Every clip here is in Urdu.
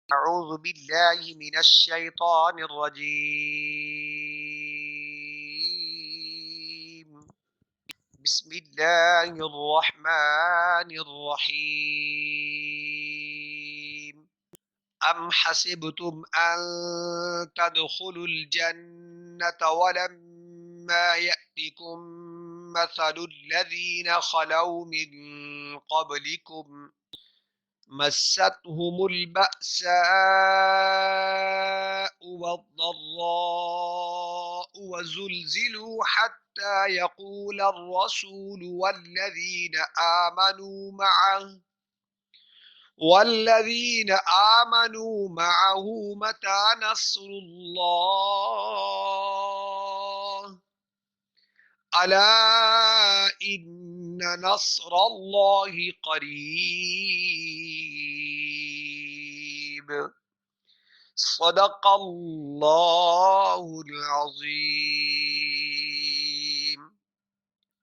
أعوذ بالله من الشيطان الرجيم بسم الله الرحمن الرحيم أم حسبتم أن تدخلوا الجنة ولما يأتكم مثل الذين خلوا من قبلكم مستهم البأساء والضراء وزلزلوا حتى يقول الرسول والذين آمنوا معه متى نصر الله ألا إن نصر الله قريب صدق اللہ العظیم۔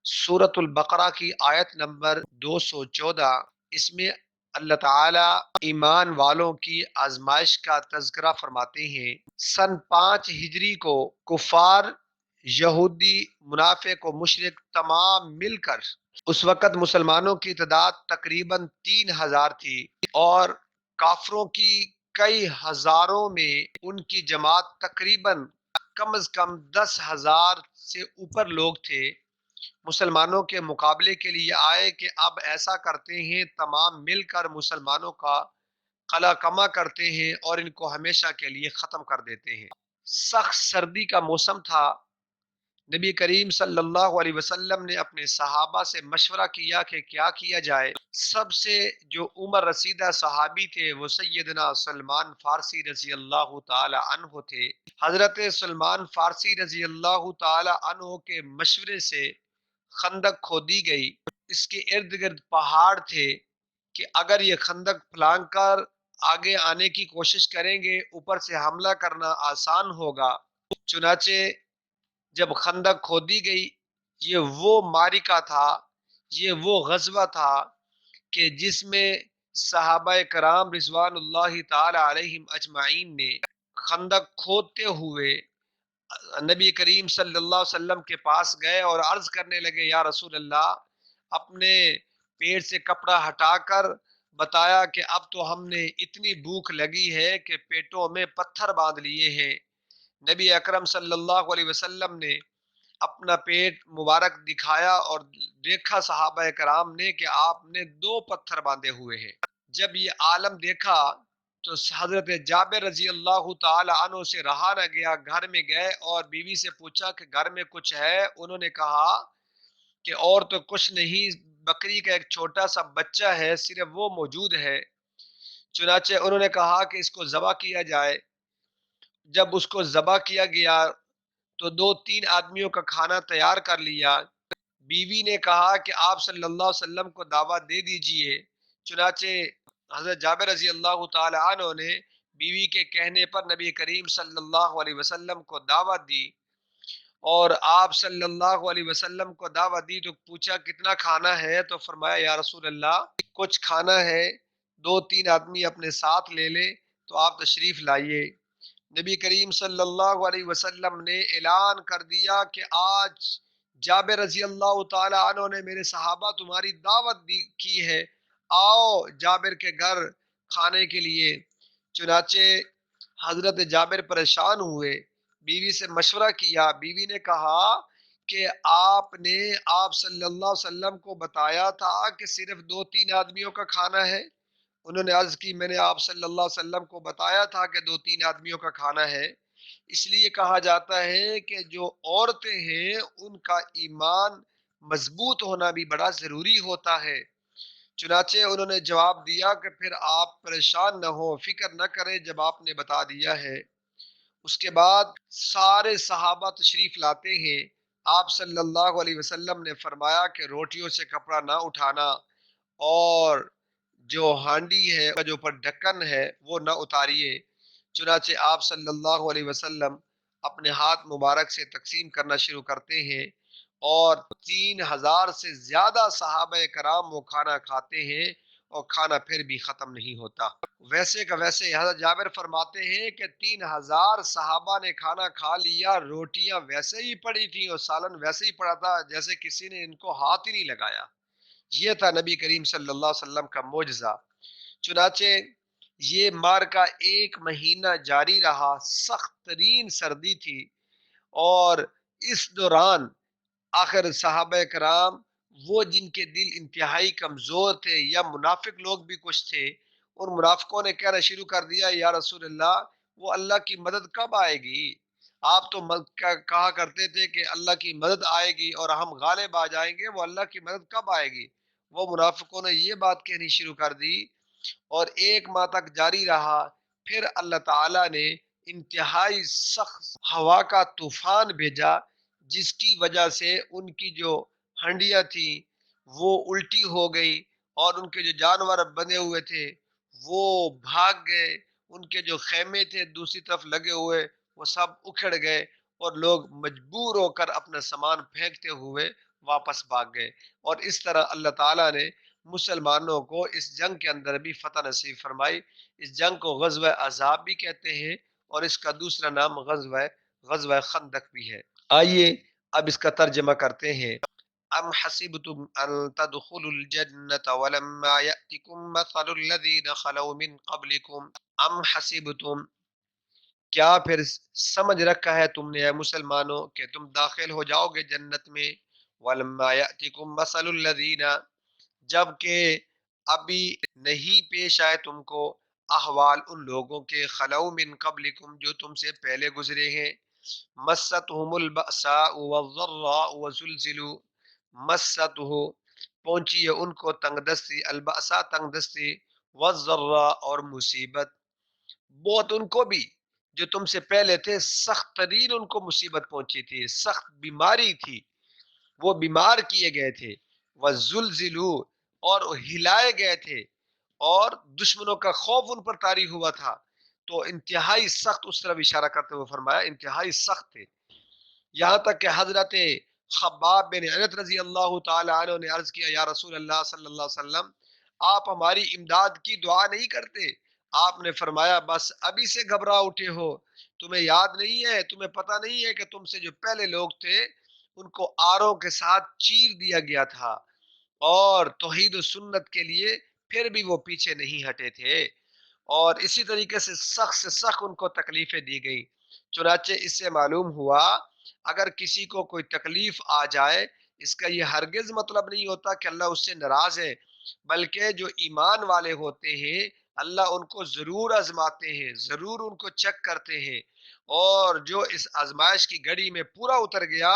سورۃ البقرہ کی آیت نمبر 214، اس میں اللہ تعالی ایمان والوں کی آزمائش کا تذکرہ فرماتے ہیں۔ سن 5 ہجری کو کفار، یہودی، منافق و مشرک تمام مل کر، اس وقت مسلمانوں کی تعداد تقریباً 3000 تھی اور کافروں کی کئی ہزاروں میں ان کی جماعت تقریباً کم از کم 10,000 سے اوپر لوگ تھے۔ مسلمانوں کے مقابلے کے لیے آئے کہ اب ایسا کرتے ہیں تمام مل کر مسلمانوں کا قلع کما کرتے ہیں اور ان کو ہمیشہ کے لیے ختم کر دیتے ہیں۔ سخت سردی کا موسم تھا۔ نبی کریم صلی اللہ علیہ وسلم نے اپنے صحابہ سے مشورہ کیا کہ کیا کیا جائے۔ سب سے جو عمر رسیدہ صحابی تھے وہ سیدنا سلمان فارسی رضی اللہ تعالی عنہ تھے۔ حضرت سلمان فارسی رضی اللہ تعالی عنہ کے مشورے سے خندق کھودی گئی۔ اس کے ارد گرد پہاڑ تھے کہ اگر یہ خندق پھلانگ کر آگے آنے کی کوشش کریں گے اوپر سے حملہ کرنا آسان ہوگا۔ چنانچہ جب خندق کھودی گئی، یہ وہ معرکہ تھا، یہ وہ غزوہ تھا کہ جس میں صحابہ کرام رضوان اللہ تعالی علیہم اجمعین نے خندق کھودتے ہوئے نبی کریم صلی اللہ علیہ وسلم کے پاس گئے اور عرض کرنے لگے، یا رسول اللہ، اپنے پیٹ سے کپڑا ہٹا کر بتایا کہ اب تو ہم نے اتنی بھوک لگی ہے کہ پیٹوں میں پتھر باندھ لیے ہیں۔ نبی اکرم صلی اللہ علیہ وسلم نے اپنا پیٹ مبارک دکھایا اور دیکھا صحابہ کرام نے کہ آپ نے 2 پتھر باندھے ہوئے ہیں۔ جب یہ عالم دیکھا تو حضرت جابر رضی اللہ تعالی عنہ سے رہا نہ گیا، گھر میں گئے اور بیوی سے پوچھا کہ گھر میں کچھ ہے؟ انہوں نے کہا کہ اور تو کچھ نہیں، بکری کا ایک چھوٹا سا بچہ ہے، صرف وہ موجود ہے۔ چنانچہ انہوں نے کہا کہ اس کو ذبح کیا جائے۔ جب اس کو ذبح کیا گیا تو 2-3 آدمیوں کا کھانا تیار کر لیا۔ بیوی نے کہا کہ آپ صلی اللہ علیہ وسلم کو دعوت دے دیجئے۔ چنانچہ حضرت جابر رضی اللہ تعالی عنہ نے بیوی کے کہنے پر نبی کریم صلی اللہ علیہ وسلم کو دعوت دی، اور آپ صلی اللہ علیہ وسلم کو دعوت دی تو پوچھا کتنا کھانا ہے؟ تو فرمایا، یا رسول اللہ، کچھ کھانا ہے، 2-3 آدمی اپنے ساتھ لے لے تو آپ تشریف لائیے۔ نبی کریم صلی اللہ علیہ وسلم نے اعلان کر دیا کہ آج جابر رضی اللہ تعالی عنہ نے میرے صحابہ تمہاری دعوت کی ہے، آؤ جابر کے گھر کھانے کے لیے۔ چنانچہ حضرت جابر پریشان ہوئے، بیوی سے مشورہ کیا۔ بیوی نے کہا کہ آپ نے آپ صلی اللہ علیہ وسلم کو بتایا تھا کہ صرف 2-3 آدمیوں کا کھانا ہے۔ انہوں نے عرض کی، میں نے آپ صلی اللہ علیہ وسلم کو بتایا تھا کہ 2-3 آدمیوں کا کھانا ہے۔ اس لیے کہا جاتا ہے کہ جو عورتیں ہیں ان کا ایمان مضبوط ہونا بھی بڑا ضروری ہوتا ہے۔ چنانچہ انہوں نے جواب دیا کہ پھر آپ پریشان نہ ہو، فکر نہ کریں، جب آپ نے بتا دیا ہے۔ اس کے بعد سارے صحابہ تشریف لاتے ہیں۔ آپ صلی اللہ علیہ وسلم نے فرمایا کہ روٹیوں سے کپڑا نہ اٹھانا اور جو ہانڈی ہے جو پر ڈھکن ہے وہ نہ اتاریے۔ چنانچہ آپ صلی اللہ علیہ وسلم اپنے ہاتھ مبارک سے تقسیم کرنا شروع کرتے ہیں اور 3000 سے زیادہ صحابہ کرام وہ کھانا کھاتے ہیں اور کھانا پھر بھی ختم نہیں ہوتا۔ ویسے کا ویسے حضرت جابر فرماتے ہیں کہ 3000 صحابہ نے کھانا کھا لیا، روٹیاں ویسے ہی پڑی تھیں اور سالن ویسے ہی پڑا تھا جیسے کسی نے ان کو ہاتھ ہی نہیں لگایا۔ یہ تھا نبی کریم صلی اللہ علیہ وسلم کا معجزہ۔ چنانچہ یہ مارکا 1 مہینہ جاری رہا، سخت ترین سردی تھی، اور اس دوران آخر صحابہ کرام وہ جن کے دل انتہائی کمزور تھے یا منافق لوگ بھی کچھ تھے، ان منافقوں نے کہنا شروع کر دیا یا رسول اللہ وہ اللہ کی مدد کب آئے گی؟ آپ تو کہا کرتے تھے کہ اللہ کی مدد آئے گی اور ہم غالب آ جائیں گے، وہ اللہ کی مدد کب آئے گی؟ وہ منافقوں نے یہ بات کہنی شروع کر دی اور 1 ماہ تک جاری رہا۔ پھر اللہ تعالی نے انتہائی سخت ہوا کا طوفان بھیجا، جس کی وجہ سے ان کی جو ہنڈیاں تھیں وہ الٹی ہو گئی، اور ان کے جو جانور بنے ہوئے تھے وہ بھاگ گئے، ان کے جو خیمے تھے دوسری طرف لگے ہوئے وہ سب اکھڑ گئے، اور لوگ مجبور ہو کر اپنا سامان پھینکتے ہوئے واپس بھاگ گئے۔ اور اس طرح اللہ تعالیٰ نے مسلمانوں کو اس جنگ کے اندر بھی فتح نصیب فرمائی۔ اس جنگ کو غزوہ احزاب بھی کہتے ہیں، اور اس کا دوسرا نام غزوہ خندق بھی ہے۔ آئیے اب اس کا ترجمہ کرتے ہیں۔ ام حسبتم ان تدخلوا الجنة ولما يأتكم مثل الذين خلوا من قبلكم ام حسبتم، کیا پھر سمجھ رکھا ہے تم نے اے مسلمانوں کہ تم داخل ہو جاؤ گے جنت میں، ولما يأتكم مثل الذين، جبکہ ابھی نہیں پیش آئے تم کو احوال ان لوگوں کے خلو من قبلکم جو تم سے پہلے گزرے ہیں، مستهم البأساء والضراء وزلزلوا، مست ہو پہنچی ہے ان کو تنگ دستی، البأساء تنگ دستی، والضراء اور مصیبت، بہت ان کو بھی جو تم سے پہلے تھے سخت ترین ان کو مصیبت پہنچی تھی، سخت بیماری تھی، وہ بیمار کیے گئے تھے، وزلزلوا اور ہلائے گئے تھے، اور دشمنوں کا خوف ان پر طاری ہوا تھا۔ تو انتہائی سخت، اس طرف اشارہ کرتے ہوئے فرمایا انتہائی سخت تھے، یہاں تک کہ حضرت خباب بن عرت رضی اللہ تعالی عنہ نے عرض کیا یا رسول اللہ صلی اللہ علیہ وسلم آپ ہماری امداد کی دعا نہیں کرتے؟ آپ نے فرمایا بس ابھی سے گھبرا اٹھے ہو، تمہیں یاد نہیں ہے، تمہیں پتہ نہیں ہے کہ تم سے جو پہلے لوگ تھے ان کو آروں کے ساتھ چیر دیا گیا تھا، اور توحید و سنت کے لیے پھر بھی وہ پیچھے نہیں ہٹے تھے، اور اسی طریقے سے سخت ان کو تکلیفیں دی گئی۔ چنانچہ اس سے معلوم ہوا اگر کسی کو کوئی تکلیف آ جائے اس کا یہ ہرگز مطلب نہیں ہوتا کہ اللہ اس سے ناراض ہے، بلکہ جو ایمان والے ہوتے ہیں اللہ ان کو ضرور آزماتے ہیں، ضرور ان کو چیک کرتے ہیں، اور جو اس آزمائش کی گھڑی میں پورا اتر گیا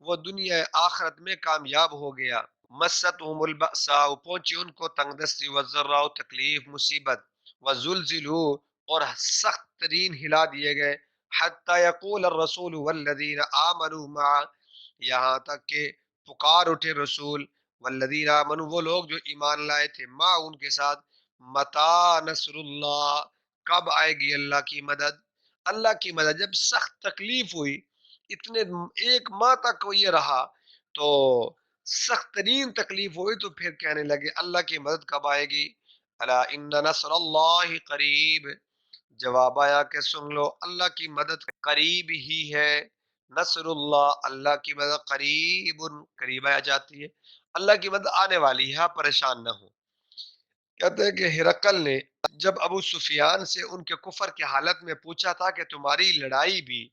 وہ دنیا آخرت میں کامیاب ہو گیا۔ مستهم البأساء پہنچی ان کو تنگ دستی، والضراء تکلیف مصیبت، وزلزلوا اور سخت ترین ہلا دیے گئے، حتی یقول الرسول والذین آمنوا معه یہاں تک کہ پکار اٹھے رسول والذین آمنوا وہ لوگ جو ایمان لائے تھے مع ان کے ساتھ، متا نصر اللہ کب آئے گی اللہ کی مدد؟ اللہ کی مدد جب سخت تکلیف ہوئی، اتنے 1 ماہ تک یہ رہا تو سخت ترین تکلیف ہوئی، تو پھر کہنے لگے اللہ کی مدد کب آئے گی؟ الا ان نصر اللہ قریب، جواب آیا کہ سن لو اللہ کی مدد قریب ہی ہے، نصر اللہ اللہ کی مدد قریب قریب آ جاتی ہے، اللہ کی مدد آنے والی ہے، پریشان نہ ہو۔ کہتے ہیں کہ ہرقل نے جب ابو سفیان سے ان کے کفر کی حالت میں پوچھا تھا کہ تمہاری لڑائی بھی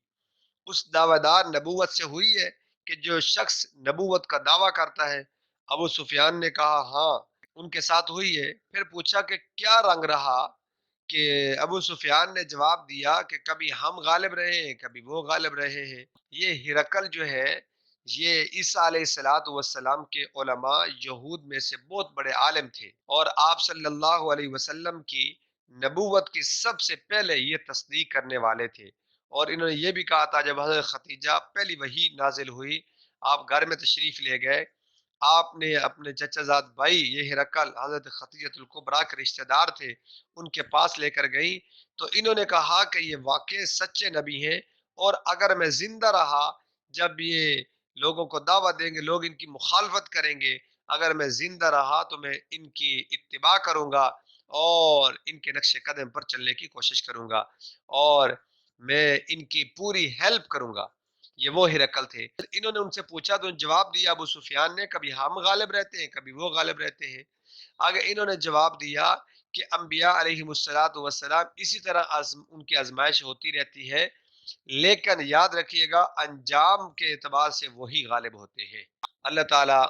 اس دعویٰ دار نبوت سے ہوئی ہے کہ جو شخص نبوت کا دعویٰ کرتا ہے؟ ابو سفیان نے کہا ہاں ان کے ساتھ ہوئی ہے۔ پھر پوچھا کہ کیا رنگ رہا؟ کہ ابو سفیان نے جواب دیا کہ کبھی ہم غالب رہے ہیں کبھی وہ غالب رہے ہیں۔ یہ ہرقل جو ہے یہ عیسیٰ علیہ الصلوۃ والسلام کے علماء یہود میں سے بہت بڑے عالم تھے، اور آپ صلی اللہ علیہ وسلم کی نبوت کی سب سے پہلے یہ تصدیق کرنے والے تھے، اور انہوں نے یہ بھی کہا تھا جب حضرت ختیجہ پہلی وحی نازل ہوئی آپ گھر میں تشریف لے گئے، آپ نے اپنے چچا زاد بھائی یہ ہرقل حضرت خدیجہ الکبریٰ کے رشتہ دار تھے ان کے پاس لے کر گئی، تو انہوں نے کہا کہ یہ واقع سچے نبی ہیں، اور اگر میں زندہ رہا جب یہ لوگوں کو دعوت دیں گے لوگ ان کی مخالفت کریں گے، اگر میں زندہ رہا تو میں ان کی اتباع کروں گا اور ان کے نقش قدم پر چلنے کی کوشش کروں گا اور میں ان کی پوری ہیلپ کروں گا۔ یہ وہ ہرقل تھے۔ انہوں نے ان سے پوچھا تو جواب دیا ابو سفیان نے، کبھی ہم غالب رہتے ہیں کبھی وہ غالب رہتے ہیں۔ آگے انہوں نے جواب دیا کہ انبیاء علیہ السلام اسی طرح ان کی آزمائش ہوتی رہتی ہے، لیکن یاد رکھیے گا انجام کے اعتبار سے وہی غالب ہوتے ہیں۔ اللہ تعالی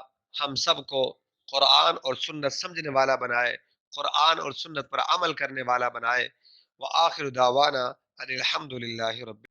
ہم سب کو قرآن اور سنت سمجھنے والا بنائے، قرآن اور سنت پر عمل کرنے والا بنائے۔ وآخر دعوانا ان الحمد للہ رب